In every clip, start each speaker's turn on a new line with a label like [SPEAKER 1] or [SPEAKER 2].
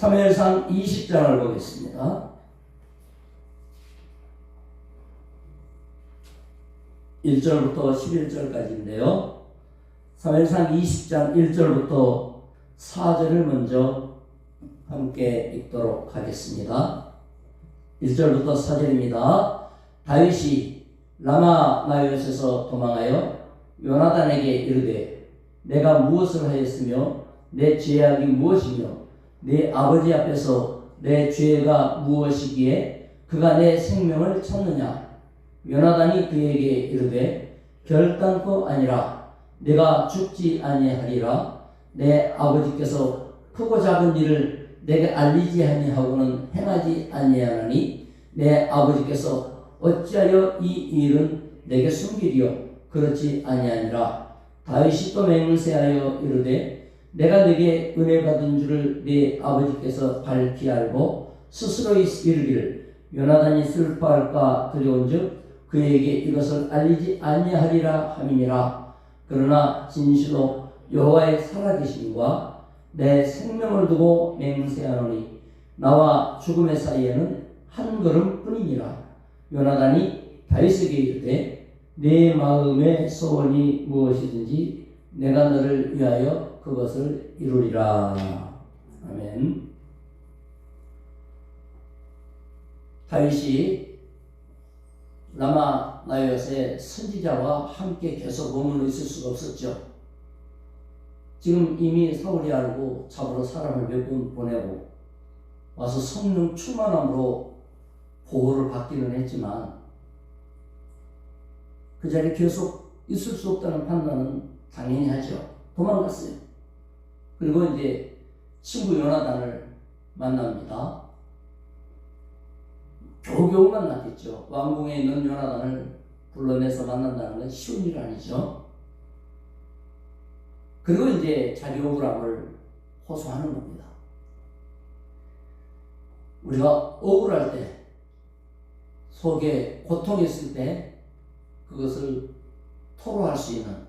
[SPEAKER 1] 사무엘상 20장을 보겠습니다. 1절부터 11절까지인데요. 사무엘상 20장 1절부터 4절을 먼저 함께 읽도록 하겠습니다. 1절부터 4절입니다. 다윗이 라마 나요곳에서 도망하여 요나단에게 이르되 내가 무엇을 하였으며 내 죄악이 무엇이며 내 아버지 앞에서 내 죄가 무엇이기에 그가 내 생명을 찾느냐. 요나단이 그에게 이르되 결단코 아니라 내가 죽지 아니하리라. 내 아버지께서 크고 작은 일을 내게 알리지 아니하고는 행하지 아니하나니 내 아버지께서 어찌하여 이 일은 내게 숨기리요. 그렇지 아니하니라. 다윗이 또 맹세하여 이르되 내가 네게 은혜 받은 줄을 네 아버지께서 밝히 알고 스스로 이르기를 요나단이 슬퍼할까 두려운즉 그에게 이것을 알리지 아니하리라 함이니라. 그러나 진실로 여호와의 살아계심과 내 생명을 두고 맹세하노니 나와 죽음의 사이에는 한 걸음뿐이니라. 요나단이 다윗에게 이르되 내 마음의 소원이 무엇이든지 내가 너를 위하여 그것을 이루리라. 아멘. 다윗이 라마 나요곳의 선지자와 함께 계속 머물러 있을 수가 없었죠. 지금 이미 사울이 알고 잡으러 사람을 몇 분 보내고 와서 성령 충만함으로 보호를 받기는 했지만 그 자리에 계속 있을 수 없다는 판단은 당연히 하죠. 도망갔어요. 그리고 이제 친구 요나단을 만납니다. 겨우겨우 만났겠죠. 왕궁에 있는 요나단을 불러내서 만난다는 건 쉬운 일 아니죠. 그리고 이제 자기 억울함을 호소하는 겁니다. 우리가 억울할 때, 속에 고통이 있을 때 그것을 토로할 수 있는,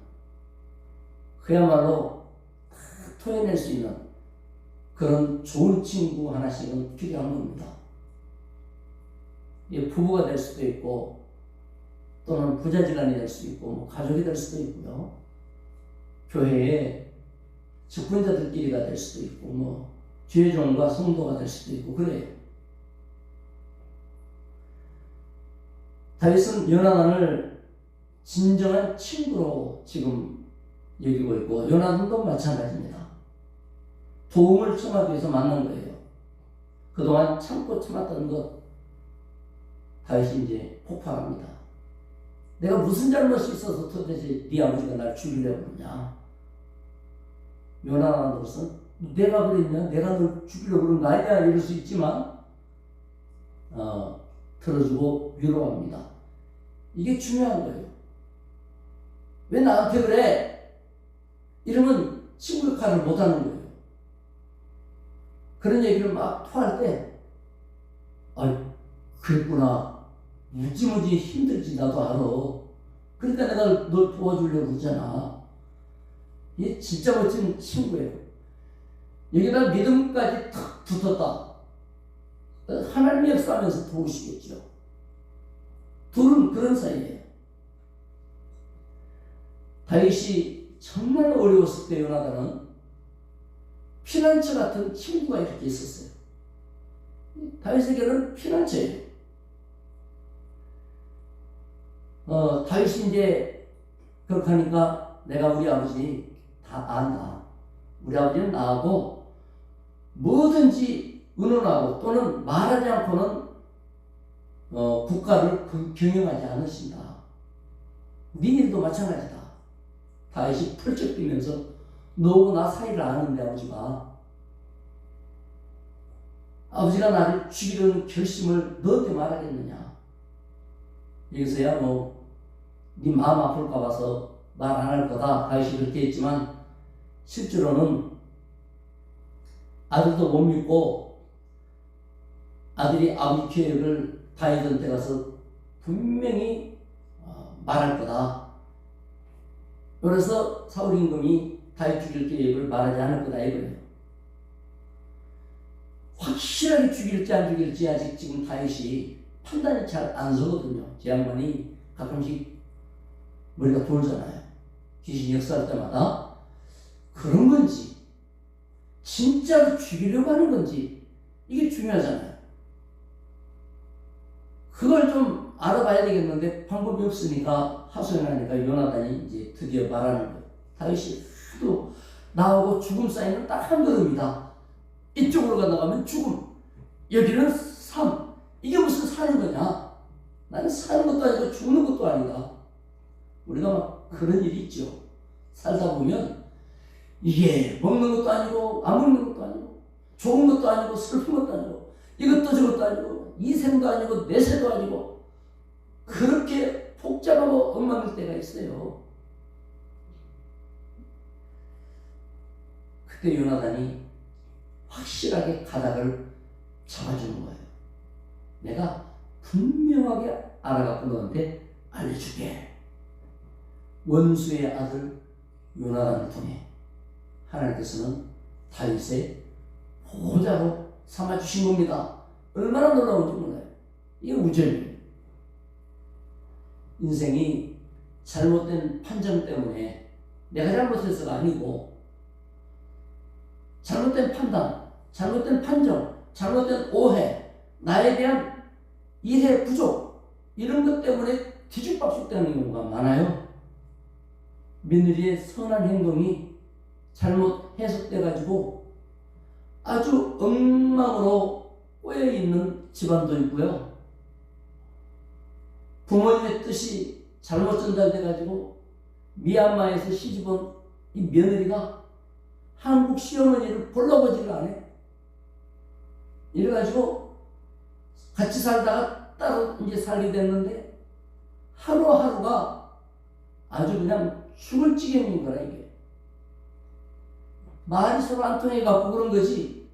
[SPEAKER 1] 그야말로 다 토해낼 수 있는 그런 좋은 친구 하나씩은 필요한 겁니다. 부부가 될 수도 있고 또는 부자지간이 될 수도 있고 뭐 가족이 될 수도 있고요. 교회의 직분자들끼리가 될 수도 있고 뭐 주의종과 성도가 될 수도 있고 그래요. 다윗은 요나단을 진정한 친구로 지금 여기고 있고 요나단도 마찬가지입니다. 도움을 청하기 위해서 만난 거예요. 그동안 참고 참았던 것 다윗이 이제 폭발합니다. 내가 무슨 잘못이 있어서 도대체 네 아버지가 날 죽이려고 그러냐. 요나단으로서 내가 그랬냐, 내가 널 죽이려고 그런 거 아니야 이럴 수 있지만 들어주고 위로합니다. 이게 중요한 거예요. 왜 나한테 그래? 이러면 친구 역할을 못하는 거예요. 그런 얘기를 막 토할 때 그랬구나. 무지무지 힘들지 나도 알아. 그러니까 내가 널 도와주려고 그러잖아. 이게 진짜 멋진 친구예요. 여기다 믿음까지 탁 붙었다. 하나님의 역사하면서 도우시겠죠. 둘은 그런 사이예요. 다윗이 정말 어려웠을 때 요나단은 피난처 같은 친구가 이렇게 있었어요. 다윗에게는 피난처예요. 다윗이 이제 그렇게 하니까 내가 우리 아버지 다 안다. 우리 아버지는 나하고 뭐든지 의논하고 또는 말하지 않고는 국가를 경영하지 않으신다. 네 일도 마찬가지다. 다윗이 펄쩍 뛰면서 너하고 나 사이를 아는데 아버지가 나를 죽이려는 결심을 너한테 말하겠느냐. 여기서야 네 마음 아플까 봐서 말 안 할 거다. 다윗이 그렇게 했지만 실제로는 아들도 못 믿고 아들이 아버지 계획을 다윗한테 가서 분명히 말할 거다. 그래서 사울 임금이 다윗 죽일 계획을 말하지 않을 거다 이거예요. 확실하게 죽일지 안 죽일지 아직 지금 다윗이 판단이 잘 안 서거든요. 제 양반이 가끔씩 머리가 돌잖아요. 귀신이 역사할 때마다. 그런 건지 진짜로 죽이려고 하는 건지 이게 중요하잖아요. 그걸 좀 알아봐야 되겠는데 방법이 없으니까 하소연하니까 요나단이 이제 드디어 말하는 거예요. 다윗이 하도 나하고 죽음 사이는 딱 한 걸음이다. 이쪽으로 가다가면 죽음, 여기는 삶. 이게 무슨 사는 거냐? 나는 사는 것도 아니고 죽는 것도 아니다. 우리가 막 그런 일이 있죠. 살다 보면 이게 먹는 것도 아니고 안 먹는 것도 아니고 좋은 것도 아니고 슬픈 것도 아니고 이것도 저것도 아니고 이 생도 아니고 내 생도 아니고 그렇게 복잡하고 엉망일 때가 있어요. 그때 요나단이 확실하게 가닥을 잡아주는 거예요. 내가 분명하게 알아갖고 너한테 알려줄게. 원수의 아들 요나단을 통해 하나님께서는 다윗의 보호자로 삼아주신 겁니다. 얼마나 놀라운지 몰라요. 이게 우절이에요. 인생이 잘못된 판정 때문에 내가 잘못해서가 아니고 잘못된 판단, 잘못된 판정, 잘못된 오해, 나에 대한 이해 부족 이런 것 때문에 뒤죽박죽되는 경우가 많아요. 며느리의 선한 행동이 잘못 해석돼 가지고 아주 엉망으로 꼬여 있는 집안도 있고요. 부모님의 뜻이 잘못 전달돼 가지고 미얀마에서 시집온 이 며느리가 한국 시어머니를 볼라보지를 않아요. 이래가지고 같이 살다가 따로 이제 살게 됐는데 하루하루가 아주 그냥 죽을 지경인 거라 이게. 말이 서로 안 통해갖고 그런 거지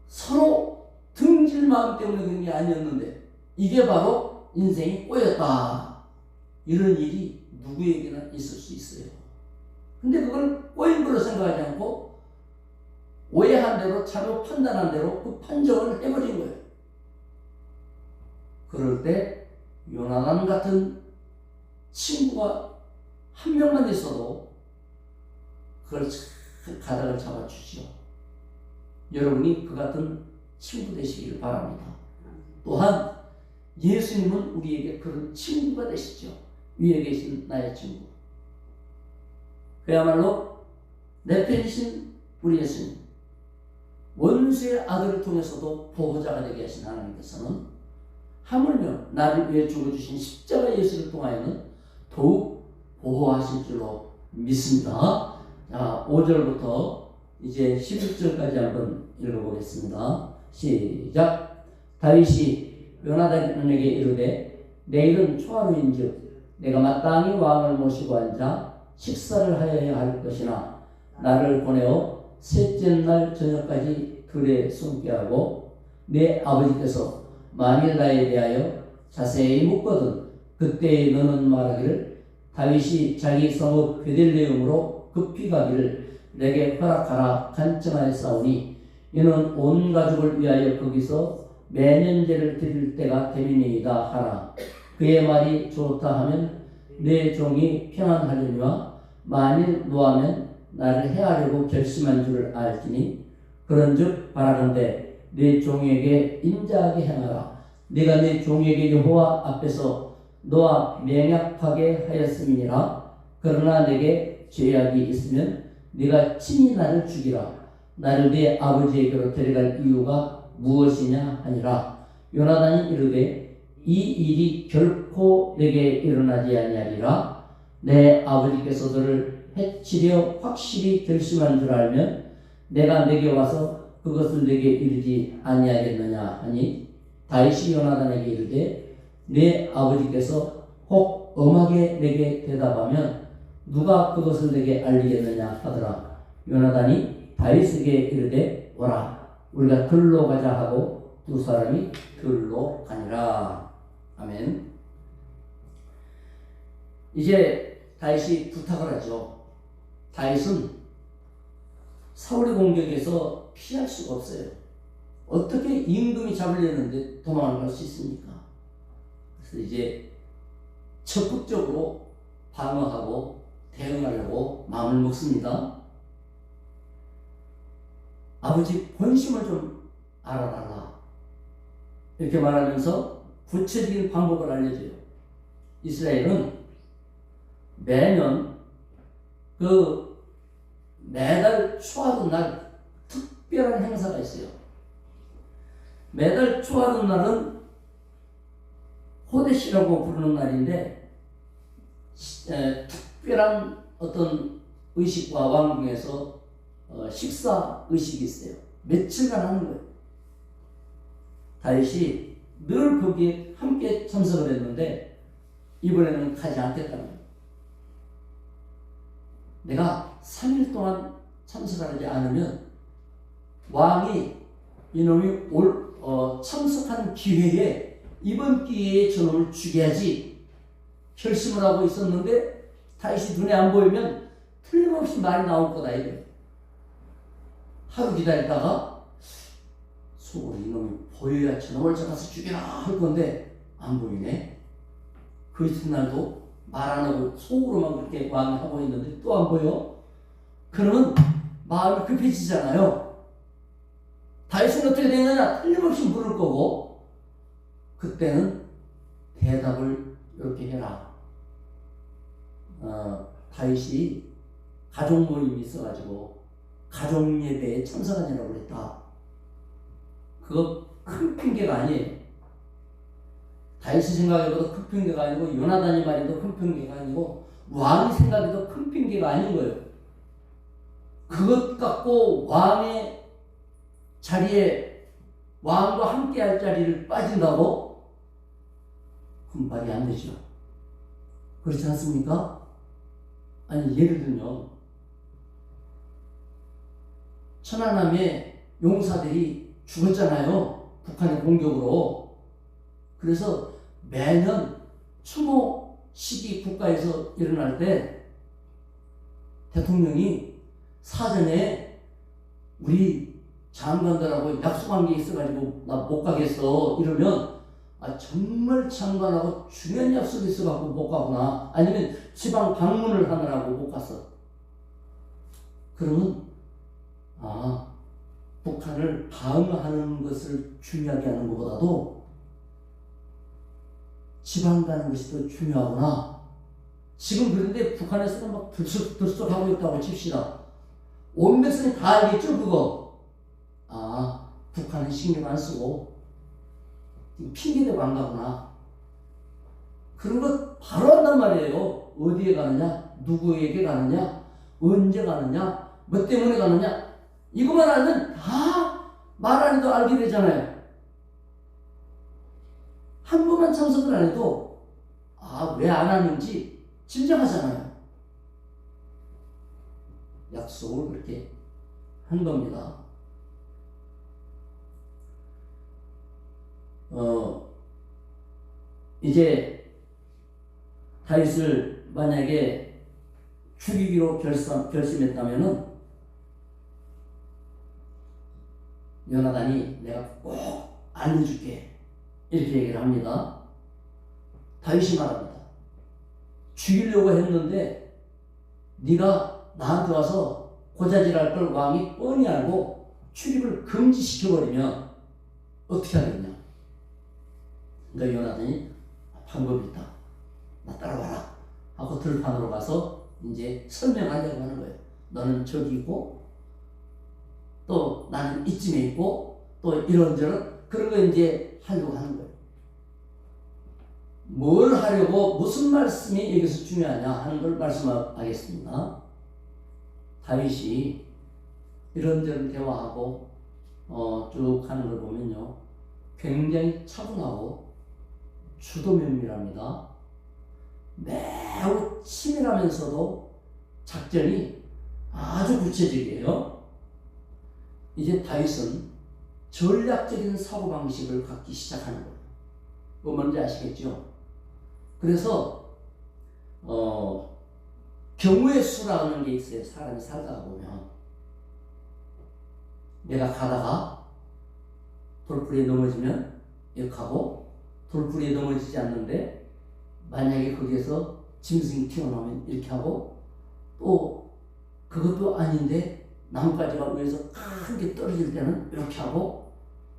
[SPEAKER 1] 서로 등질 마음 때문에 그런 게 아니었는데 이게 바로 인생이 꼬였다. 이런 일이 누구에게나 있을 수 있어요. 근데 그걸 꼬인 걸로 생각하지 않고 오해한 대로 잘못 판단한 대로 그 판정을 해버린 거예요. 그럴 때 요나단 같은 친구가 한 명만 있어도 그걸 가닥을 잡아주죠. 여러분이 그 같은 친구 되시길 바랍니다. 또한 예수님은 우리에게 그런 친구가 되시죠. 위에 계신 나의 친구. 그야말로 내 편이신 우리 예수님. 원수의 아들을 통해서도 보호자가 되게 하신 하나님께서는 하물며 나를 위해 죽어주신 십자가 예수를 통하여는 더욱 보호하실 줄로 믿습니다. 자, 5절부터 이제 11절까지 한번 읽어보겠습니다. 시작. 다윗이 요나단에게 이르되 내일은 초하루인즉 내가 마땅히 왕을 모시고 앉아 식사를 하여야 할 것이나 나를 보내어 셋째 날 저녁까지 들에 숨게 하고 내 아버지께서 만일 나에 대하여 자세히 묻거든 그때 너는 말하기를 다윗이 자기 성읍 베들레헴으로 급히 가기를 내게 허락하라 간청하였사오니 이는 온 가족을 위하여 거기서 매년제를 드릴 때가 되리니이다 하라. 그의 말이 좋다 하면 내 종이 평안하려니와 만일 노하면 나를 해하려고 결심한 줄을 알지니 그런즉 바라건대 내 종에게 인자하게 행하라. 네가 내 종에게 여호와 앞에서 너와 맹약하게 하였음이니라. 그러나 내게 죄악이 있으면 네가 친히 나를 죽이라. 나를 네 아버지에게로 데려갈 이유가 무엇이냐 하니라. 요나단이 이르되 이 일이 결코 내게 일어나지 아니하리라. 내 아버지께서 너를 해치려 확실히 결심한 줄 알면 내가 내게 와서 그것을 내게 이르지 아니하겠느냐 하니 다윗이 요나단에게 이르되 내 아버지께서 혹 엄하게 내게 대답하면 누가 그것을 내게 알리겠느냐 하더라. 요나단이 다윗에게 이르되 오라 우리가 들로 가자 하고 두 사람이 들로 가니라. 아멘. 이제 다윗이 부탁을 하죠. 다윗은 사울의 공격에서 피할 수가 없어요. 어떻게 임금이 잡으려는데 도망을 갈 수 있습니까? 그래서 이제 적극적으로 방어하고 대응하려고 마음을 먹습니다. 아버지 본심을 좀 알아달라. 이렇게 말하면서 구체적인 방법을 알려줘요. 이스라엘은 매년 매달 초하루 날 특별한 행사가 있어요. 매달 초하루 날은 호데시라고 부르는 날인데 특별한 어떤 의식과 왕궁에서 식사 의식이 있어요. 며칠간 하는 거예요. 다윗이 늘 거기에 함께 참석을 했는데 이번에는 가지 않겠다는 거예요. 내가 3일 동안 참석하지 않으면 왕이 이놈이 참석한 기회에 이번 기회에 저놈을 죽여야지 결심을 하고 있었는데 다윗이 눈에 안 보이면 틀림없이 말이 나올 거다 이거예요. 하루 기다리다가 속으로 이놈이 보여야 저놈을 잡아서 죽여라 할 건데 안 보이네. 그 이튿날도 말 안 하고 속으로만 그렇게 왕하고 있는데 또 안 보여. 그러면 마음이 급해지잖아요. 다윗은 어떻게 되느냐? 틀림없이 물을 거고 그때는 대답을 이렇게 해라. 다윗이 가족 모임이 있어가지고 가족 예배에 참석하느라고 그랬다. 그거 큰 핑계가 아니에요. 다윗이 생각해도 큰 핑계가 아니고 요나단이 말해도 큰 핑계가 아니고 왕이 생각해도 큰 핑계가 아닌 거예요. 그것 갖고 왕의 자리에 왕과 함께 할 자리를 빠진다고? 그럼 말이 안 되죠. 그렇지 않습니까? 아니 예를 들면 천안함의 용사들이 죽었잖아요. 북한의 공격으로. 그래서 매년 추모식이 국가에서 일어날 때 대통령이 사전에 우리 장관들하고 약속한 게 있어가지고 나 못 가겠어 이러면 정말 장관하고 중요한 약속이 있어갖고 못 가구나. 아니면 지방 방문을 하느라고 못 갔어. 그러면 북한을 방어하는 것을 중요하게 하는 것보다도 지방 가는 것이 더 중요하구나. 지금 그런데 북한에서는 막 들썩들썩 하고 있다고 칩시다. 온 백성이 다 알겠죠 그거. 북한은 신경 안 쓰고 핑계대고 안 가구나. 그런 거 바로 한단 말이에요. 어디에 가느냐, 누구에게 가느냐, 언제 가느냐, 뭐 때문에 가느냐. 이것만 알면 다 말 안 해도 알게 되잖아요. 한 번만 참석을 안 해도 왜 안 하는지 짐작하잖아요. 약속을 그렇게 한 겁니다. 이제 다윗을 만약에 죽이기로 결심했다면은 요나단이 내가 꼭 알려줄게 이렇게 얘기를 합니다. 다윗이 말합니다. 죽이려고 했는데 네가 나한테 와서 고자질할 걸 왕이 뻔히 알고 출입을 금지시켜버리면 어떻게 하겠냐. 그러니까 요나단이 방법이 있다. 나 따라와라 하고 들판으로 가서 이제 설명하려고 하는 거예요. 너는 저기 있고 또 나는 이쯤에 있고 또 이런저런 그런 거 이제 하려고 하는 거예요. 뭘 하려고 무슨 말씀이 여기서 중요하냐 하는 걸 말씀하겠습니다. 다윗이 이런저런 대화하고 쭉 하는 걸 보면요. 굉장히 차분하고 주도면밀합니다. 매우 치밀하면서도 작전이 아주 구체적이에요. 이제 다윗은 전략적인 사고방식을 갖기 시작하는 거예요. 그거 뭔지 아시겠죠? 그래서 경우의 수라는 게 있어요. 사람이 살다가 보면 내가 가다가 돌풀이에 넘어지면 이렇게 하고, 돌풀이에 넘어지지 않는데 만약에 거기에서 짐승이 튀어나오면 이렇게 하고, 또 그것도 아닌데 나뭇가지가 위에서 큰 게 떨어질 때는 이렇게 하고,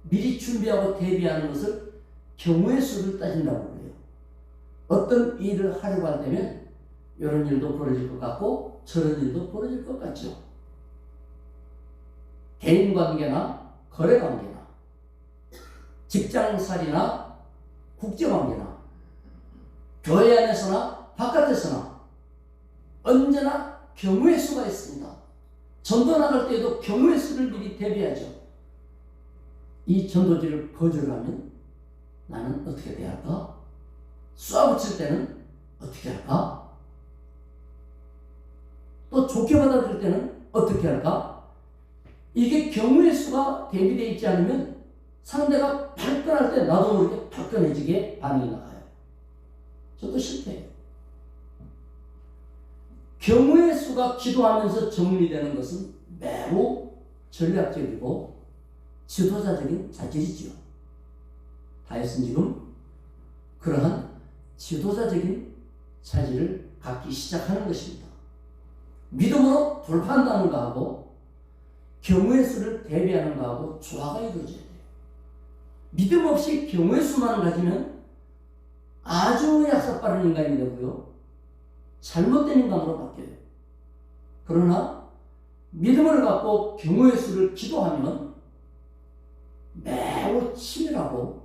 [SPEAKER 1] 미리 준비하고 대비하는 것을 경우의 수를 따진다고 그래요. 어떤 일을 하려고 하면 이런 일도 벌어질 것 같고 저런 일도 벌어질 것 같죠. 대인관계나 거래관계나 직장살이나 국제관계나 교회 안에서나 바깥에서나 언제나 경우의 수가 있습니다. 전도 나갈 때에도 경우의 수를 미리 대비하죠. 이 전도지를 거절하면 나는 어떻게 돼야 할까? 쏘아붙일 때는 어떻게 할까? 또 좋게 받아들일 때는 어떻게 할까? 이게 경우의 수가 대비되어 있지 않으면 상대가 발끈할 때 나도 모르게 발끈해지게 반응이 나가요. 저도 실패해요. 경우의 수가 기도하면서 정리되는 것은 매우 전략적이고 지도자적인 자질이지요. 다윗은 지금 그러한 지도자적인 자질을 갖기 시작하는 것입니다. 믿음으로 돌파한다는 것하고 경우의 수를 대비하는 것하고 조화가 이루어져야 돼요. 믿음 없이 경우의 수만 가지면 아주 약삭빠른 인간이 되고요. 잘못된 인간으로 바뀌어요. 그러나 믿음을 갖고 경우의 수를 기도하면 매우 치밀하고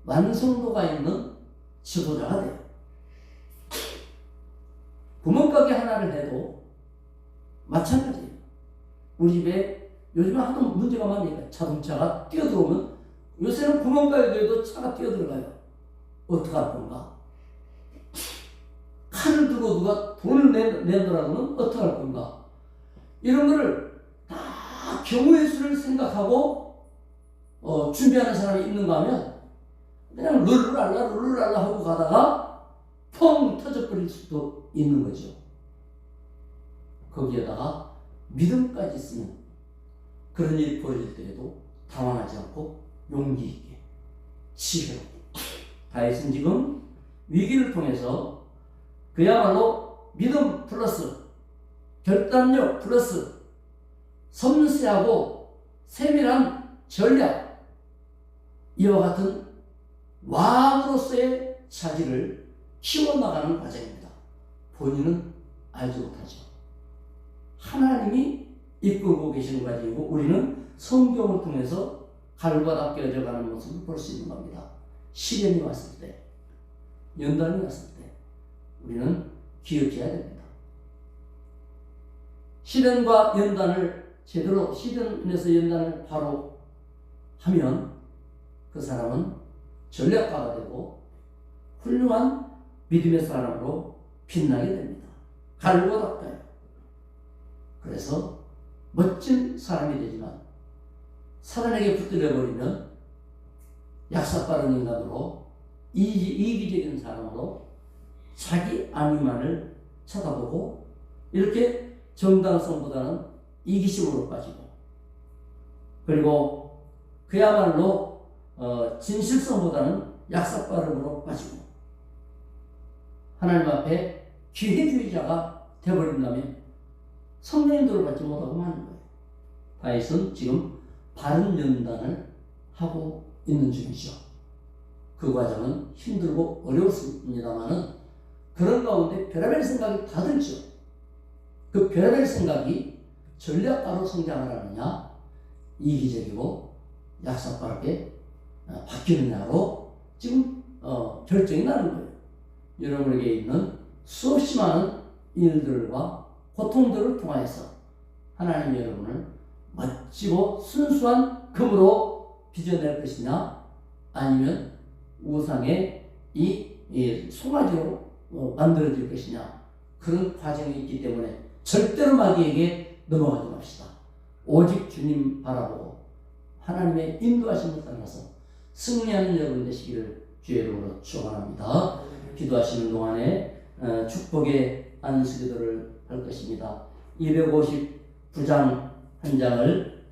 [SPEAKER 1] 완성도가 있는 지도자가 돼요. 구멍가게 하나를 해도 마찬가지예요. 우리 집에 요즘에 하도 문제가 많으니까 자동차가 뛰어들어오면, 요새는 구멍가게에도 차가 뛰어들어가요. 어떡할 건가? 칼을 들고 누가 돈을 내더라고는 어떡할 건가? 이런 거를 다 경우의 수를 생각하고 준비하는 사람이 있는가 하면 그냥 룰루랄라 하고 가다가 펑 터져버릴 수도 있는 거죠. 거기에다가 믿음까지 있으면 그런 일이 벌어질 때에도 당황하지 않고 용기 있게 지혜롭게. 다윗은 지금 위기를 통해서 그야말로 믿음 플러스 결단력 플러스 섬세하고 세밀한 전략, 이와 같은 왕으로서의 자질을 키워나가는 과정입니다. 본인은 알지 못하죠. 하나님이 이끌고 계시는 과정이고 우리는 성경을 통해서 갈과 닦여져가는 모습을 볼 수 있는 겁니다. 시련이 왔을 때, 연단이 왔을 때 우리는 기억해야 됩니다. 시련과 연단을 제대로, 시련에서 연단을 바로 하면 그 사람은 전략가가 되고 훌륭한 믿음의 사람으로 빛나게 됩니다. 갈고 닦아요. 그래서 멋진 사람이 되지만 사단에게 붙들려버리면 약삭빠른 인간으로 이기적인 사람으로 자기 안위만을 쳐다보고 이렇게 정당성보다는 이기심으로 빠지고, 그리고 그야말로 진실성보다는 약삭빠름으로 빠지고 하나님 앞에 기회주의자가 되어버린다면 성령님들을 받지 못하고 마는 거예요. 다윗은 지금 바른 연단을 하고 있는 중이죠. 그 과정은 힘들고 어려웠습니다만은 그런 가운데 별의별 생각이 다 들죠. 그 별의별 생각이 전략가로 성장을 하느냐, 이기적이고 약삭빠르게 바뀌느냐로 지금 결정이 나는 거예요. 여러분에게 있는 수없이 많은 일들과 고통들을 통하여서 하나님 여러분을 멋지고 순수한 금으로 빚어낼 것이냐, 아니면 우상의 이 송아지로 만들어질 것이냐, 그런 과정이 있기 때문에 절대로 마귀에게 넘어가지 맙시다. 오직 주님 바라보고 하나님의 인도하심을 따라서 승리하는 여러분 되시기를 주의 이름으로 축원합니다. 기도하시는 동안에 축복의 안수기도를 할 것입니다. 259장 한 장을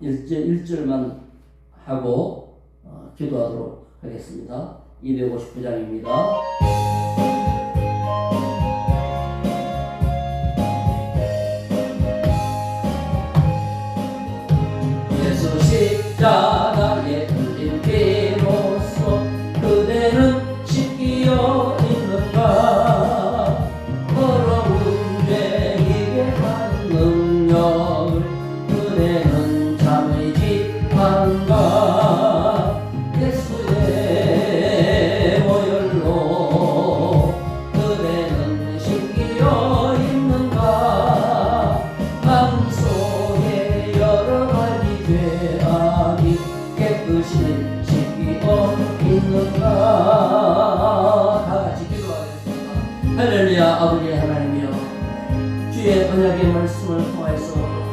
[SPEAKER 1] 1절만 하고 기도하도록 하겠습니다. 259장입니다. 예수 십자가에 흘린 피로써 그대는 씻기어 있는가. 더러운 죄 이게 하는 능력을 그대는 잠의 지한가. 예수의 보혈로 그대는 씻기어 있는가. 마음속에 여러 가지 죄악이 깨끗이 씻기어 있는가. 다같이 기도하겠습니다. 할렐루야. 아버지 하나님이여, 주의 언약의 말씀을 통해서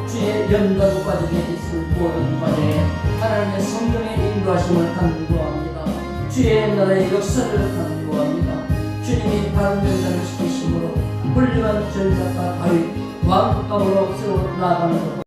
[SPEAKER 1] 주의 영광 가지게 있을 모든 과정에 하나님의 성령의 인도하심을 간구합니다. 주의 나라의 역사를 간구합니다. 주님이 다른 전사를 시키심으로 훌륭한 전사가 다윗 왕 가운데로 세워 나가는 것